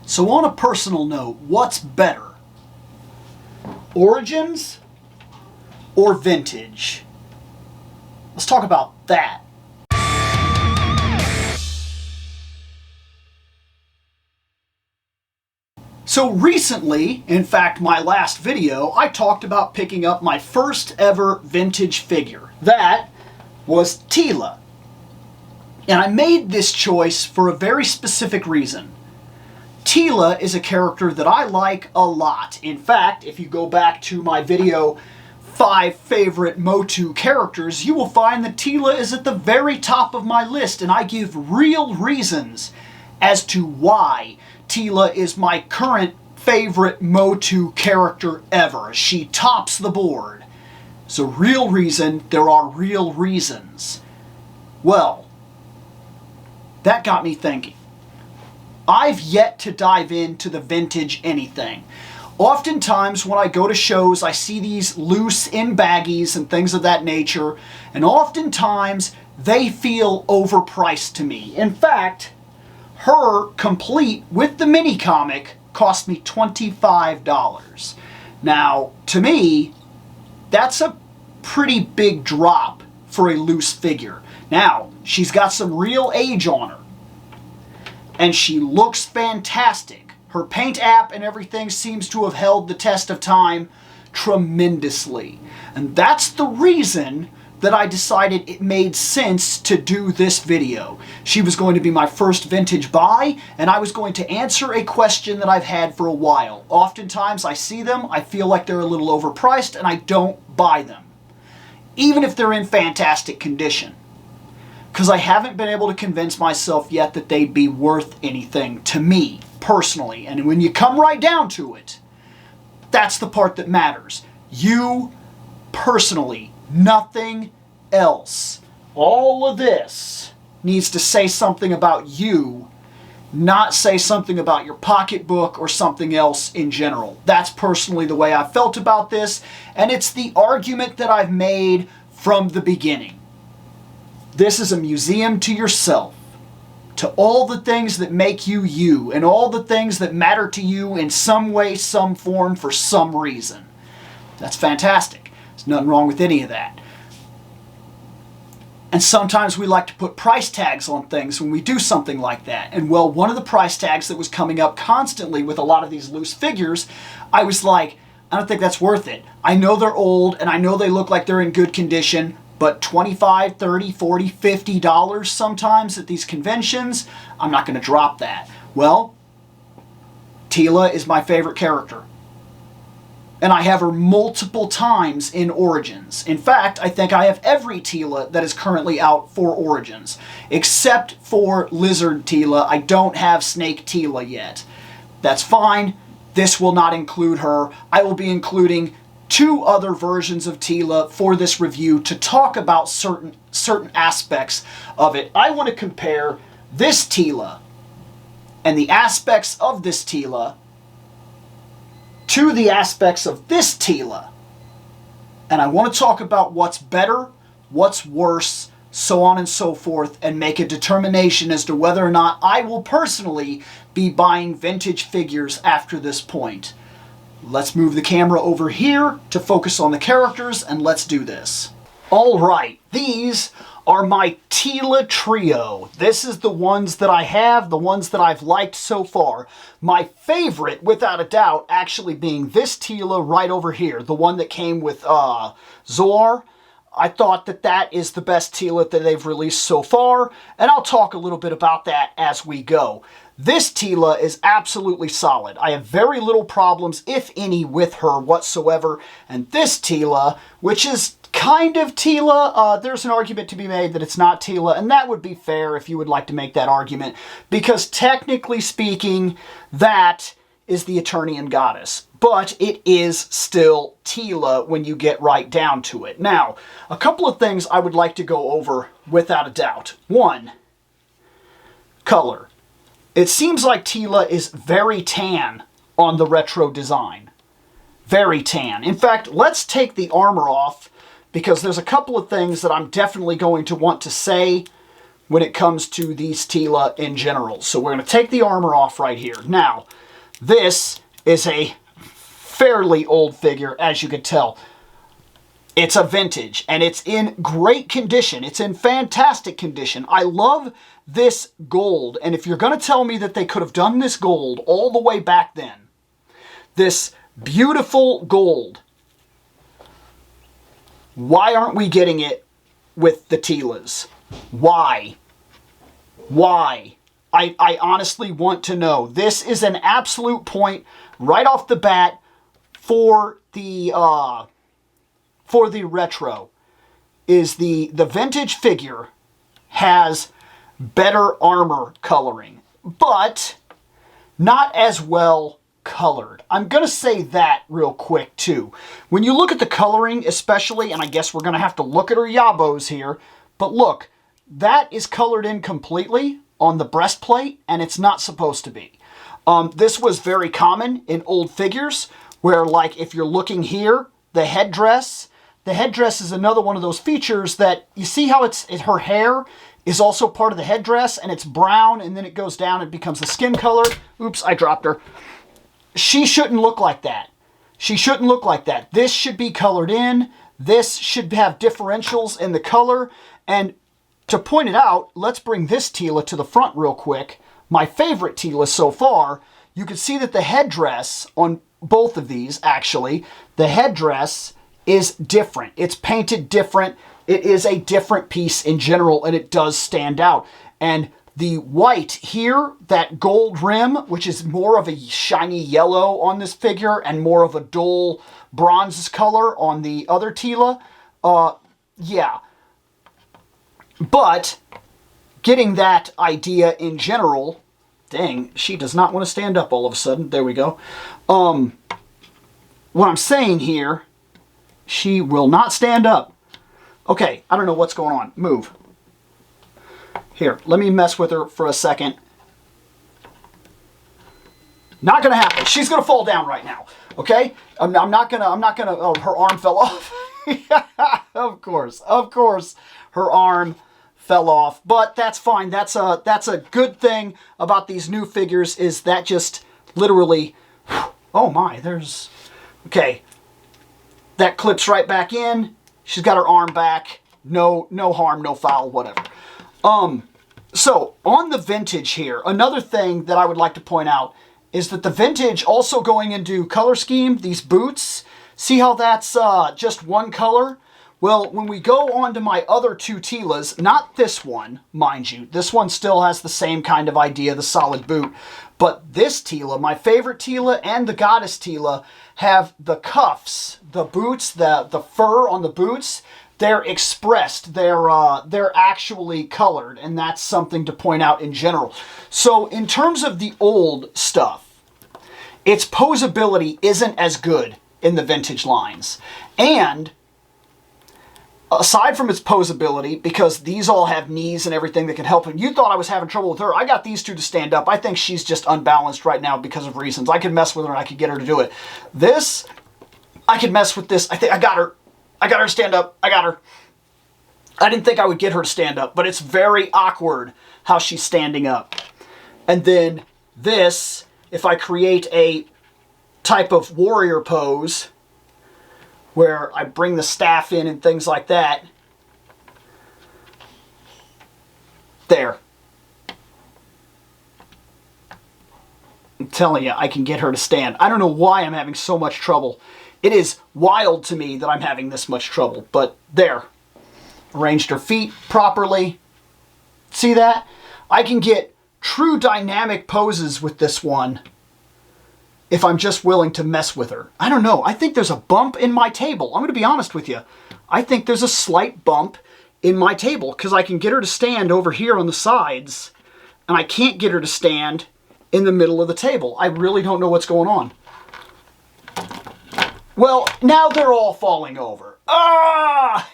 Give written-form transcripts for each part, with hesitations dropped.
So on a personal note, what's better? Origins or vintage? Let's talk about that. So recently, in fact my last video, I talked about picking up my first ever vintage figure. That was Teela. And I made this choice for a very specific reason. Teela is a character that I like a lot. In fact, if you go back to my video, 5 favorite Motu characters, you will find that Teela is at the very top of my list, and I give real reasons as to why Teela is my current favorite Motu character ever. She tops the board. So real reason, there are real reasons. Well, that got me thinking. I've yet to dive into the vintage anything. Oftentimes when I go to shows, I see these loose in baggies and things of that nature, and oftentimes they feel overpriced to me. In fact, her complete with the mini comic cost me $25. Now, to me, that's a pretty big drop for a loose figure. Now, she's got some real age on her. And she looks fantastic. Her paint app and everything seems to have held the test of time tremendously. And that's the reason that I decided it made sense to do this video. She was going to be my first vintage buy, and I was going to answer a question that I've had for a while. Oftentimes I see them, I feel like they're a little overpriced, and I don't buy them, even if they're in fantastic condition. Because I haven't been able to convince myself yet that they'd be worth anything to me, personally. And when you come right down to it, that's the part that matters. You, personally, nothing else. All of this needs to say something about you, not say something about your pocketbook or something else in general. That's personally the way I felt about this, and it's the argument that I've made from the beginning. This is a museum to yourself, to all the things that make you you, and all the things that matter to you in some way, some form, for some reason. That's fantastic. There's nothing wrong with any of that. And sometimes we like to put price tags on things when we do something like that. And well, one of the price tags that was coming up constantly with a lot of these loose figures, I was like, I don't think that's worth it. I know they're old, and I know they look like they're in good condition, but $25, $30, $40, $50 sometimes at these conventions, I'm not going to drop that. Well, Teela is my favorite character. And I have her multiple times in Origins. In fact, I think I have every Teela that is currently out for Origins. Except for Lizard Teela, I don't have Snake Teela yet. That's fine. This will not include her. I will be including 2 other versions of Teela for this review to talk about certain aspects of it. I want to compare this Teela and the aspects of this Teela to the aspects of this Teela. And I want to talk about what's better, what's worse, so on and so forth, and make a determination as to whether or not I will personally be buying vintage figures after this point. Let's move the camera over here to focus on the characters, and let's do this. Alright, these are my Teela trio. This is the ones that I have, the ones that I've liked so far. My favorite, without a doubt, actually being this Teela right over here, the one that came with Zor. I thought that that is the best Teela that they've released so far, and I'll talk a little bit about that as we go. This Teela is absolutely solid. I have very little problems, if any, with her whatsoever. And this Teela, which is kind of Teela, there's an argument to be made that it's not Teela, and that would be fair if you would like to make that argument, because technically speaking, that is the Eternian goddess. But it is still Teela when you get right down to it. Now, a couple of things I would like to go over without a doubt. One, color. It seems like Teela is very tan on the retro design. Very tan. In fact, let's take the armor off, because there's a couple of things that I'm definitely going to want to say when it comes to these Teela in general. So we're going to take the armor off right here. Now, this is a fairly old figure, as you can tell. It's a vintage, and it's in great condition. It's in fantastic condition. I love this gold, and if you're going to tell me that they could have done this gold all the way back then, this beautiful gold, why aren't we getting it with the Teelas? Why? Why? I honestly want to know. This is an absolute point right off the bat for the retro. Is the vintage figure has better armor coloring, but not as well colored. I'm going to say that real quick too. When you look at the coloring especially, and I guess we're going to have to look at her yabos here, but look, that is colored in completely on the breastplate, and it's not supposed to be. This was very common in old figures, where like if you're looking here, the headdress is another one of those features that, you see how her hair is also part of the headdress, and it's brown, and then it goes down, it becomes the skin color. Oops, I dropped her. She shouldn't look like that. She shouldn't look like that. This should be colored in. This should have differentials in the color. And to point it out, let's bring this Teela to the front real quick. My favorite Teela so far. You can see that the headdress on both of these, actually, the headdress is different. It's painted different. It is a different piece in general, and it does stand out. And the white here, that gold rim, which is more of a shiny yellow on this figure and more of a dull bronze color on the other Teela, yeah. But getting that idea in general, dang, she does not want to stand up all of a sudden. There we go. What I'm saying here, she will not stand up. Okay, I don't know what's going on. Move. Here, let me mess with her for a second. Not gonna happen. She's gonna fall down right now. Okay? I'm not gonna, oh, her arm fell off. Of course, her arm fell off, but that's fine. That's a good thing about these new figures, is that just literally, oh my, there's, okay. That clips right back in. She's got her arm back. No harm, no foul, whatever. So on the vintage here, another thing that I would like to point out is that the vintage also going into color scheme, these boots, see how that's just one color? Well, when we go on to my other two Teelas, not this one, mind you, this one still has the same kind of idea, the solid boot, but this Teela, my favorite Teela and the Goddess Teela, have the cuffs, the boots, the fur on the boots, they're expressed, they're actually colored, and that's something to point out in general. So in terms of the old stuff, its posability isn't as good in the vintage lines. And aside from its posability, because these all have knees and everything that can help him, you thought I was having trouble with her. I got these two to stand up. I think she's just unbalanced right now because of reasons. I could mess with her and I could get her to do it. This, I could mess with this. I think I got her. I got her to stand up. I got her. I didn't think I would get her to stand up, but it's very awkward how she's standing up. And then this, if I create a type of warrior pose where I bring the staff in and things like that, there. I'm telling you, I can get her to stand. I don't know why I'm having so much trouble. It is wild to me that I'm having this much trouble, but there. Arranged her feet properly. See that? I can get true dynamic poses with this one if I'm just willing to mess with her. I don't know. I think there's a bump in my table. I'm going to be honest with you. I think there's a slight bump in my table because I can get her to stand over here on the sides, and I can't get her to stand in the middle of the table. I really don't know what's going on. Well, now they're all falling over. Ah!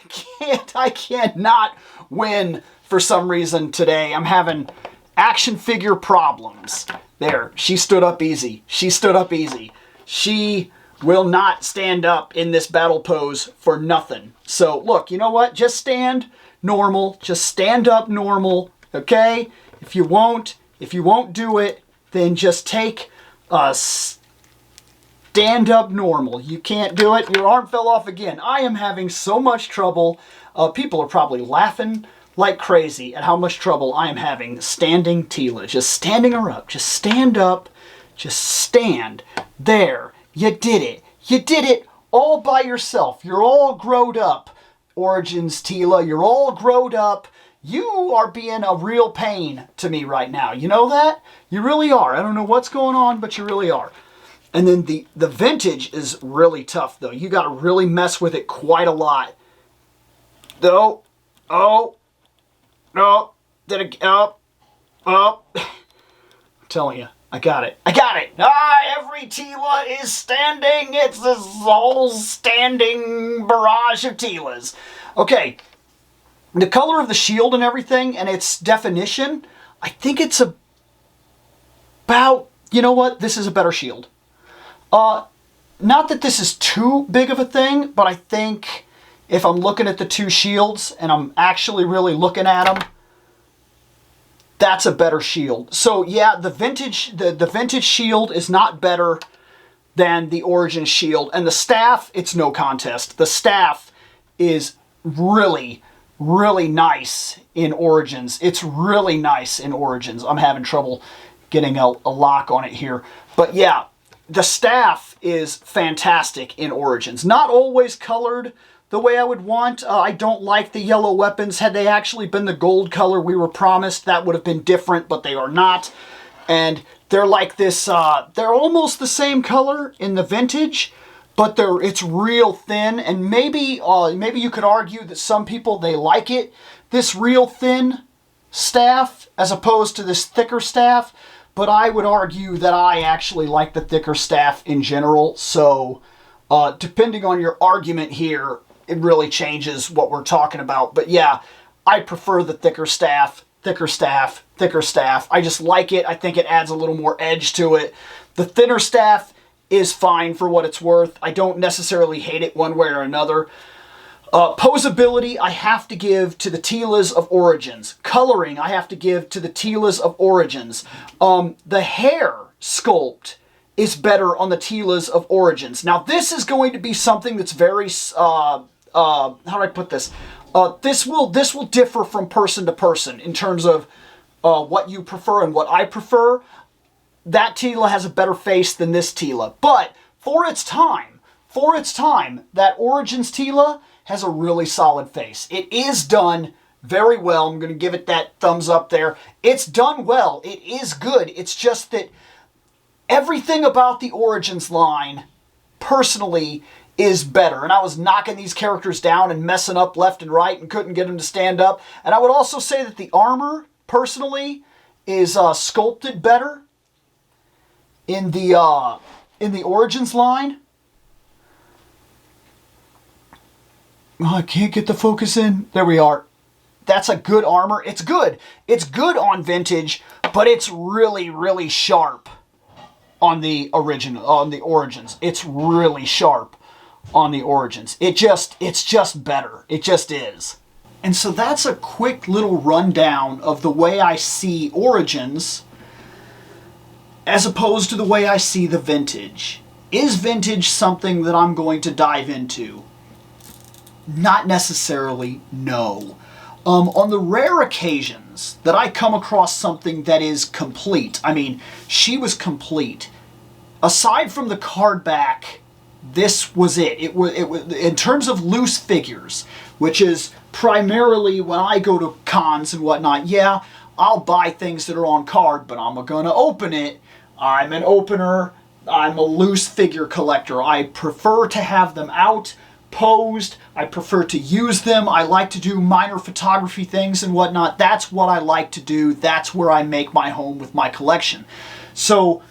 I cannot win for some reason today. I'm having action figure problems. There, she stood up easy. She stood up easy. She will not stand up in this battle pose for nothing. So, look, you know what? Just stand normal. Just stand up normal. okay? If you won't do it, then just take a stand up normal. You can't do it, your arm fell off again. I am having so much trouble. People are probably laughing like crazy at how much trouble I am having standing Teela. Just standing her up. Just stand up. Just stand. There. You did it. You did it all by yourself. You're all growed up, Origins Teela. You're all growed up. You are being a real pain to me right now. You know that? You really are. I don't know what's going on, but you really are. And then the vintage is really tough, though. You got to really mess with it quite a lot. Oh, no, did it, oh. I'm telling you, I got it. Every Teela is standing. It's this whole standing barrage of Teelas. Okay, the color of the shield and everything and its definition, I think it's about, you know what, this is a better shield. Not that this is too big of a thing, but I think if I'm looking at the two shields and I'm actually really looking at them, that's a better shield. So yeah, the vintage shield is not better than the Origin shield. And the staff, it's no contest. The staff is really, really nice in Origins. It's really nice in Origins. I'm having trouble getting a lock on it here. But yeah, the staff is fantastic in Origins. Not always colored the way I would want. I don't like the yellow weapons. Had they actually been the gold color we were promised, that would have been different, but they are not. And they're like this, they're almost the same color in the vintage, but it's real thin. And maybe you could argue that some people, they like it, this real thin staff, as opposed to this thicker staff. But I would argue that I actually like the thicker staff in general. So depending on your argument here, it really changes what we're talking about. But yeah, I prefer the thicker staff, thicker staff, thicker staff. I just like it. I think it adds a little more edge to it. The thinner staff is fine for what it's worth. I don't necessarily hate it one way or another. Posability, I have to give to the Teelas of Origins. Coloring, I have to give to the Teelas of Origins. The hair sculpt is better on the Teelas of Origins. Now, this is going to be something that's very, how do I put this? This will differ from person to person in terms of what you prefer and what I prefer. That Teela has a better face than this Teela. But for its time, that Origins Teela has a really solid face. It is done very well. I'm going to give it that thumbs up there. It's done well. It is good. It's just that everything about the Origins line, personally, is better. And I was knocking these characters down and messing up left and right and couldn't get them to stand up. And I would also say that the armor, personally, is sculpted better in the Origins line. Oh, I can't get the focus in. There we are. That's a good armor. It's good. It's good on Vintage, but it's really, really sharp on the Origins. It's really sharp on the Origins. It's just better. It just is. And so that's a quick little rundown of the way I see Origins as opposed to the way I see the Vintage. Is Vintage something that I'm going to dive into? Not necessarily, no. On the rare occasions that I come across something that is complete, I mean, she was complete. Aside from the card back, this was it. It was in terms of loose figures, which is primarily when I go to cons and whatnot. Yeah, I'll buy things that are on card, but I'm gonna open it. I'm an opener. I'm a loose figure collector. I prefer to have them out, posed. I prefer to use them. I like to do minor photography things and whatnot. That's what I like to do. That's where I make my home with my collection. So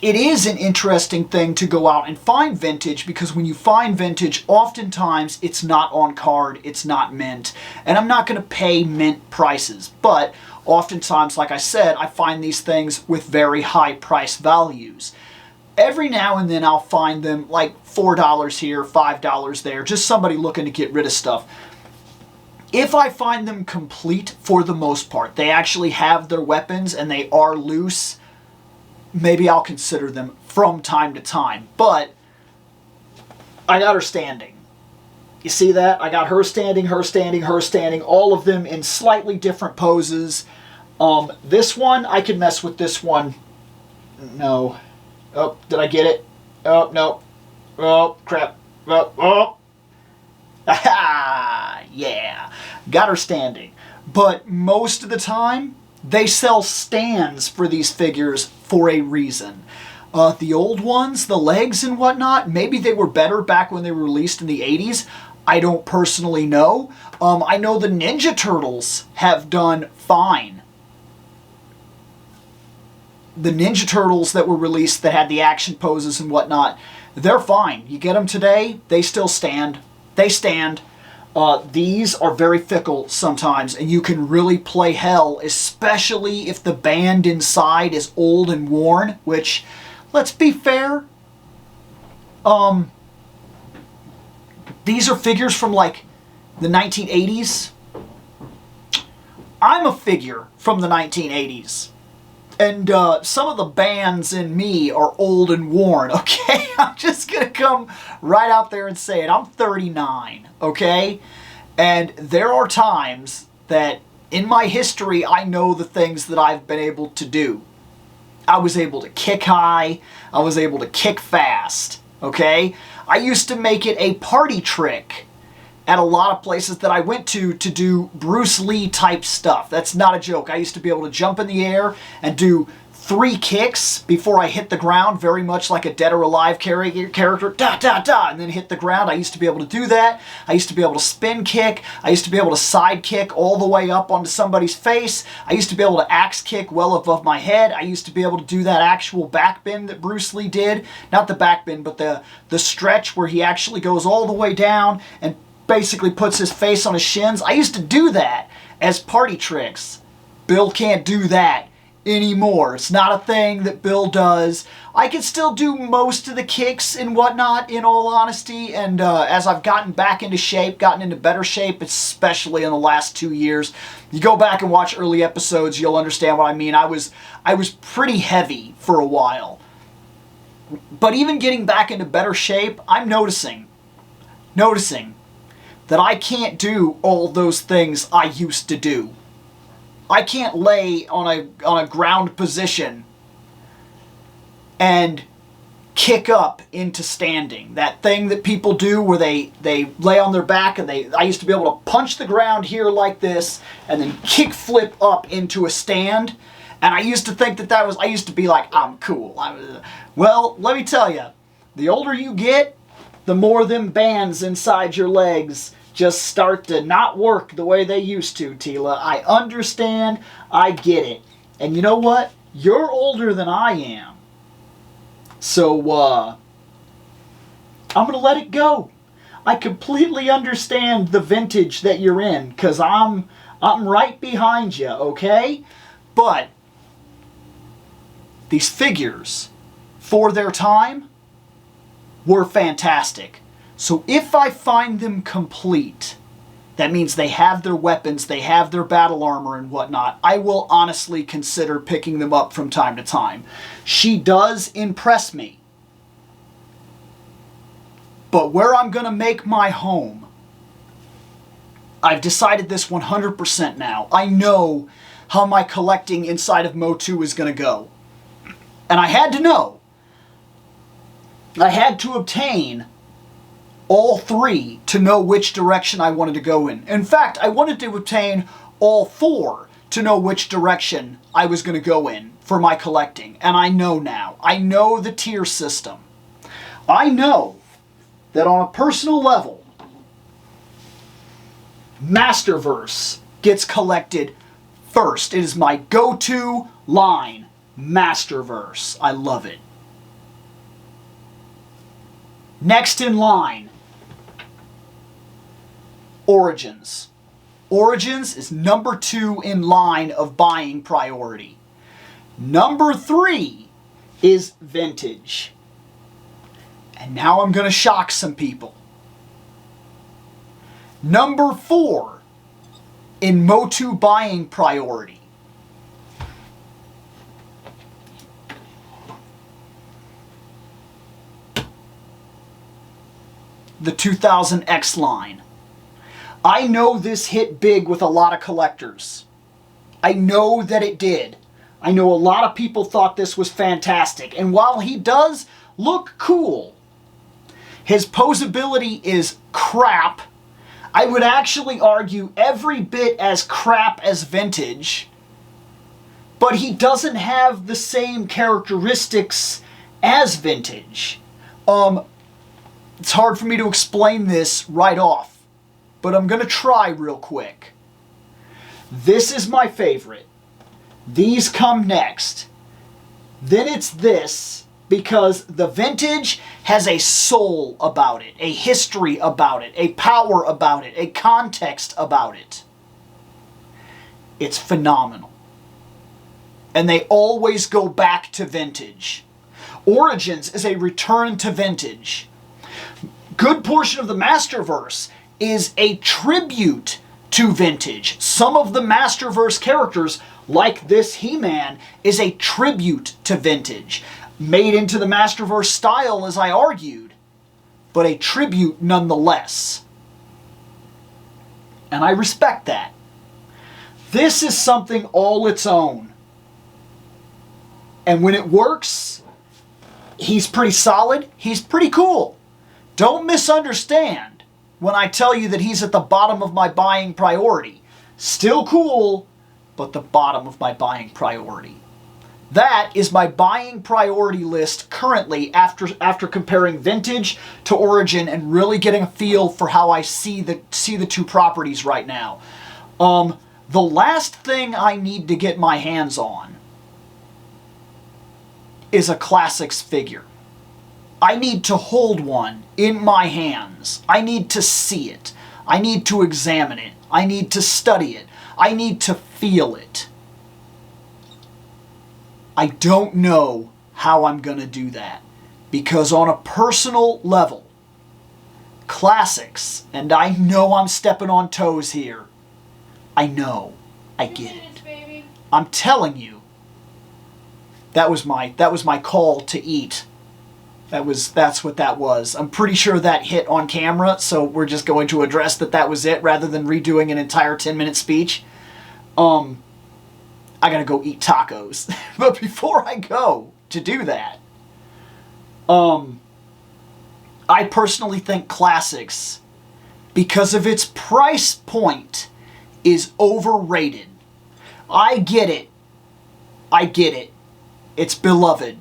it is an interesting thing to go out and find Vintage, because when you find Vintage, oftentimes it's not on card, it's not mint, and I'm not going to pay mint prices. But oftentimes, like I said, I find these things with very high price values. Every now and then I'll find them like $4 here, $5 there, just somebody looking to get rid of stuff. If I find them complete for the most part, they actually have their weapons and they are loose, maybe I'll consider them from time to time. But I got her standing. You see that? I got her standing, her standing, her standing, all of them in slightly different poses. This one, I could mess with this one. No. Oh, did I get it? Oh, no. Oh, crap. Oh. Aha! Yeah. Got her standing. But most of the time, they sell stands for these figures for a reason. The old ones, the legs and whatnot, maybe they were better back when they were released in the 80s. I don't personally know. I know the Ninja Turtles have done fine. The Ninja Turtles that were released that had the action poses and whatnot, they're fine. You get them today, they still stand. They stand. These are very fickle sometimes, and you can really play hell, especially if the band inside is old and worn, which, let's be fair, these are figures from like the 1980s. I'm a figure from the 1980s. And some of the bands in me are old and worn, okay? I'm just going to come right out there and say it. I'm 39, okay? And there are times that in my history, I know the things that I've been able to do. I was able to kick high. I was able to kick fast, okay? I used to make it a party trick at a lot of places that I went to do Bruce Lee type stuff. That's not a joke. I used to be able to jump in the air and do 3 kicks before I hit the ground, very much like a Dead or Alive character, da da da, and then hit the ground. I used to be able to do that. I used to be able to spin kick. I used to be able to side kick all the way up onto somebody's face. I used to be able to axe kick well above my head. I used to be able to do that actual back bend that Bruce Lee did. Not the back bend, but the stretch where he actually goes all the way down and basically puts his face on his shins. I used to do that as party tricks. Bill can't do that anymore. It's not a thing that Bill does. I can still do most of the kicks and whatnot, in all honesty, and as I've gotten back into shape, gotten into better shape, especially in the last 2 years, you go back and watch early episodes, you'll understand what I mean. I was pretty heavy for a while. But even getting back into better shape, I'm noticing that I can't do all those things I used to do. I can't lay on a ground position and kick up into standing. That thing that people do where they lay on their back and I used to be able to punch the ground here like this and then kick flip up into a stand. And I used to think I used to be like, I'm cool. Well, let me tell you, the older you get, the more them bands inside your legs just start to not work the way they used to, Teela. I understand. I get it. And you know what? You're older than I am. So, I'm going to let it go. I completely understand the vintage that you're in, because I'm right behind you, okay? But these figures, for their time, were fantastic. So if I find them complete, that means they have their weapons, they have their battle armor and whatnot, I will honestly consider picking them up from time to time. She does impress me. But where I'm going to make my home, I've decided this 100% now. I know how my collecting inside of Motu is going to go. And I had to know. I had to obtain all 3 to know which direction I wanted to go in. In fact, I wanted to obtain all 4 to know which direction I was going to go in for my collecting. And I know now. I know the tier system. I know that on a personal level, Masterverse gets collected first. It is my go-to line, Masterverse. I love it. Next in line, Origins. Origins is number 2 in line of buying priority. Number 3 is Vintage. And now I'm going to shock some people. Number 4 in Motu buying priority. The 2000X line. I know this hit big with a lot of collectors. I know that it did. I know a lot of people thought this was fantastic. And while he does look cool, his posability is crap. I would actually argue every bit as crap as vintage. But he doesn't have the same characteristics as vintage. It's hard for me to explain this right off, but I'm going to try real quick. This is my favorite. These come next. Then it's this, because the vintage has a soul about it, a history about it, a power about it, a context about it. It's phenomenal. And they always go back to vintage. Origins is a return to vintage. Good portion of the Masterverse is a tribute to vintage. Some of the Masterverse characters, like this He-Man, is a tribute to vintage. Made into the Masterverse style, as I argued, but a tribute nonetheless. And I respect that. This is something all its own. And when it works, he's pretty solid, he's pretty cool. Don't misunderstand when I tell you that he's at the bottom of my buying priority. Still cool, but the bottom of my buying priority. That is my buying priority list currently after comparing vintage to origin and really getting a feel for how I see the two properties right now. The last thing I need to get my hands on is a classics figure. I need to hold one in my hands. I need to see it. I need to examine it. I need to study it. I need to feel it. I don't know how I'm going to do that, because on a personal level, classics, and I know I'm stepping on toes here. I know. I get it. I'm telling you. That was my call to eat. That's what that was. I'm pretty sure that hit on camera, so we're just going to address that was it rather than redoing an entire 10-minute speech. I gotta go eat tacos. But before I go to do that, I personally think classics, because of its price point, is overrated. I get it. I get it. It's beloved.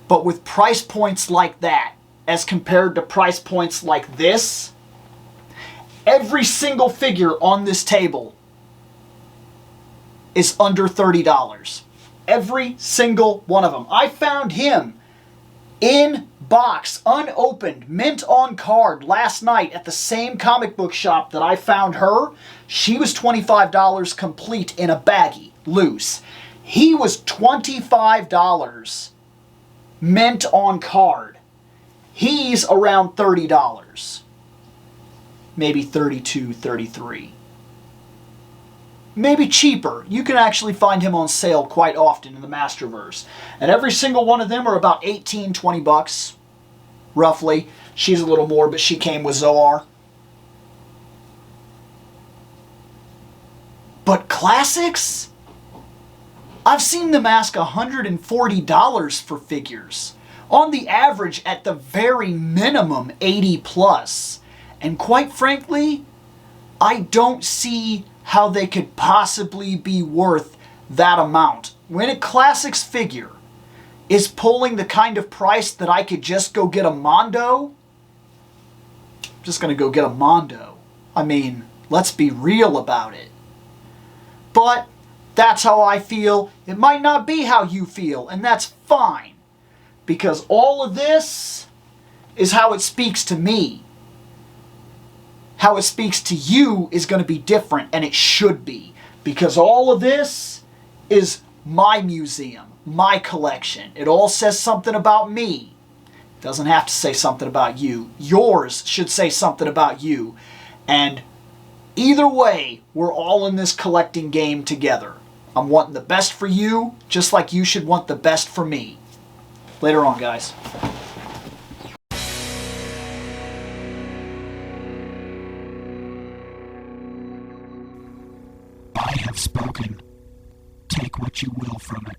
But with price points like that, as compared to price points like this, every single figure on this table is under $30. Every single one of them. I found him in box, unopened, mint on card last night at the same comic book shop that I found her. She was $25 complete in a baggie, loose. He was $25 mint on card. He's around $30. Maybe $32, $33. Maybe cheaper. You can actually find him on sale quite often in the Masterverse. And every single one of them are about 18, 20 bucks, roughly. She's a little more, but she came with Zoar. But classics? I've seen them ask $140 for figures. On the average, at the very minimum, 80 plus. And quite frankly, I don't see how they could possibly be worth that amount. When a classics figure is pulling the kind of price that I could just go get a Mondo, I'm just going to go get a Mondo. I mean, let's be real about it. But that's how I feel. It might not be how you feel, and that's fine. Because all of this is how it speaks to me. How it speaks to you is going to be different, and it should be. Because all of this is my museum, my collection. It all says something about me. It doesn't have to say something about you. Yours should say something about you. And Either way, we're all in this collecting game together. I'm wanting the best for you, just like you should want the best for me. Later on, guys. I have spoken. Take what you will from it.